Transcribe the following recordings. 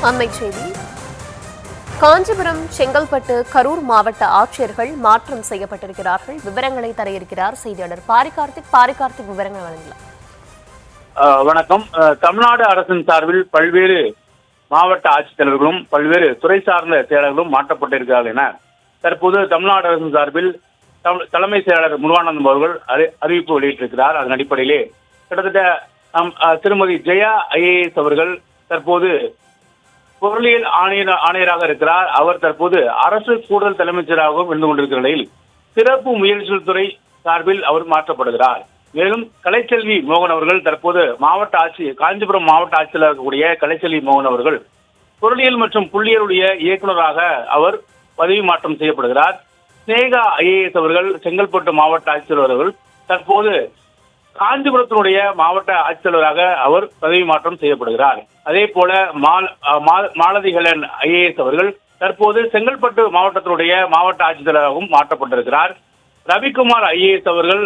அண்மைச் செய்தி. காஞ்சிபுரம், செங்கல்பட்டு, கரூர் மாவட்ட ஆட்சியர்கள் மாற்றம் செய்யப்பட்டிருக்கிறார்கள். விவரங்களை தர இருக்கிறார் செய்தியாளர் பாரிகார்த்திக். விவரங்கள் வழங்கலாம். வணக்கம். தமிழ்நாடு அரசின் சார்பில் பல்வேறு மாவட்ட ஆட்சித்தலைவர்களும் பல்வேறு துறை சார்ந்த செயலர்களும் மாற்றப்பட்டிருக்கிறார்கள் என தற்போது தமிழ்நாடு அரசின் சார்பில் தலைமை செயலாளர் முருகானந்தம் அவர்கள் அறிவிப்பு வெளியிட்டிருக்கிறார். அதன் அடிப்படையிலே கிட்டத்தட்ட திருமதி ஜெயா ஐஏஎஸ் அவர்கள் தற்போது பொருளியல் ஆணையராக இருக்கிறார். அவர் தற்போது அரசு கூடுதல் தலைமைச் செயலராகவும் இருந்து கொண்டிருக்கிற நிலையில் சிறப்பு முயற்சிகள் துறை சார்பில் அவர் மாற்றப்படுகிறார். மேலும் கலைச்செல்வி மோகன் அவர்கள் தற்போது காஞ்சிபுரம் மாவட்ட ஆட்சியில் இருக்கக்கூடிய கலைச்செல்வி மோகன் அவர்கள் பொருளியல் மற்றும் புள்ளியலுடைய இயக்குநராக அவர் பதவி மாற்றம் செய்யப்படுகிறார். ஸ்னேகா ஐஏஎஸ் அவர்கள் செங்கல்பட்டு மாவட்ட ஆட்சித்தலைவர் அவர்கள் தற்போது காஞ்சிபுரத்தினுடைய மாவட்ட ஆட்சித்தலைவராக அவர் பதவி மாற்றம் செய்யப்படுகிறார். அதே போல மாலதிகலன் ஐஏஎஸ் அவர்கள் தற்போது செங்கல்பட்டு மாவட்டத்தினுடைய மாவட்ட ஆட்சித்தலைவராகவும் மாற்றப்பட்டிருக்கிறார். ரவிக்குமார் ஐஏஎஸ் அவர்கள்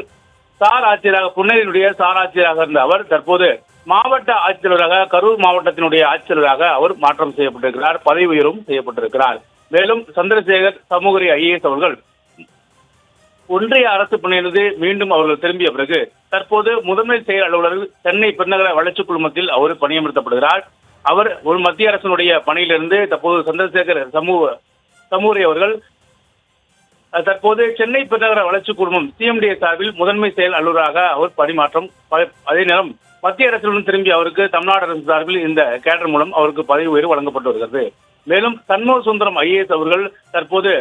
சார் ஆட்சியராக புன்னேரியினுடைய சார் ஆட்சியராக இருந்த அவர் தற்போது மாவட்ட ஆட்சித்தலைவராக கரூர் மாவட்டத்தினுடைய ஆட்சித்தலைவராக அவர் மாற்றம் செய்யப்பட்டிருக்கிறார். பதவி உயர்வும் செய்யப்பட்டிருக்கிறார். மேலும் சந்திரசேகர் சமூகரி ஐஏஎஸ் அவர்கள் ஒன்றிய அரசு பணியிலிருந்து மீண்டும் அவர்கள் திரும்பிய பிறகு தற்போது முதன்மை செயல் அலுவலர் சென்னை பெருநகர வளர்ச்சி குழுமத்தில் அவர் பணியமர்த்தப்படுகிறார். அவர் ஒரு மத்திய அரசினுடைய பணியிலிருந்து தற்போது சந்திரசேகர் சமூகரி அவர்கள் தற்போது சென்னை பெருநகர வளர்ச்சி குழுமம் சிஎம்டிஏ சார்பில் முதன்மை செயல் அலுவலராக அவர் பணிமாற்றம். அதே நேரம் மத்திய அரசுடன் திரும்பிய அவருக்கு தமிழ்நாடு அரசு சார்பில் இந்த கேடர் மூலம் அவருக்கு பதவி உயர்வு வழங்கப்பட்டு வருகிறது. மேலும் சண்முக சுந்தரம் ஐஏஎஸ் அவர்கள் தற்போது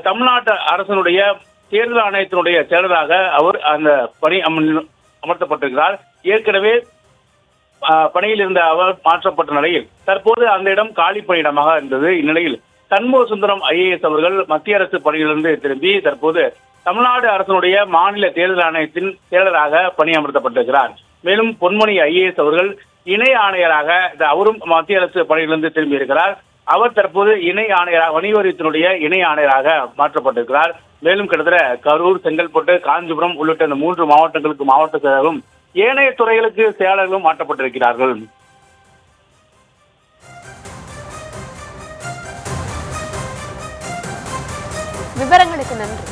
தமிழ்நாட்டு அரசனுடைய தேர்தல் ஆணையத்தினுடைய செயலராக அவர் அந்த பணி அமர்த்தப்பட்டிருக்கிறார். ஏற்கனவே பணியில் இருந்த அவர் மாற்றப்பட்ட நிலையில் தற்போது அந்த இடம் காலி பணியிடமாக இருந்தது. இந்நிலையில் சண்முக சுந்தரம் ஐஏஎஸ் அவர்கள் மத்திய அரசு பணியிலிருந்து திரும்பி தற்போது தமிழ்நாடு அரசனுடைய மாநில தேர்தல் ஆணையத்தின் செயலராக பணியமர்த்தப்பட்டிருக்கிறார். மேலும் பொன்மணி ஐஏஎஸ் அவர்கள் இணை ஆணையராக அவரும் மத்திய அரசு பணியிலிருந்து திரும்பி இருக்கிறார். அவர் தற்போது இணை ஆணையராக வணிகவரித்தினுடைய இணை ஆணையராக மாற்றப்பட்டிருக்கிறார். மேலும் கிட்டத்தட்ட கரூர், செங்கல்பட்டு, காஞ்சிபுரம் உள்ளிட்ட இந்த 3 மாவட்டங்களுக்கு மாவட்ட செயலர்களும் ஏனைய துறைகளுக்கு செயலாளர்களும் மாற்றப்பட்டிருக்கிறார்கள். விவரங்களுக்கு நன்றி.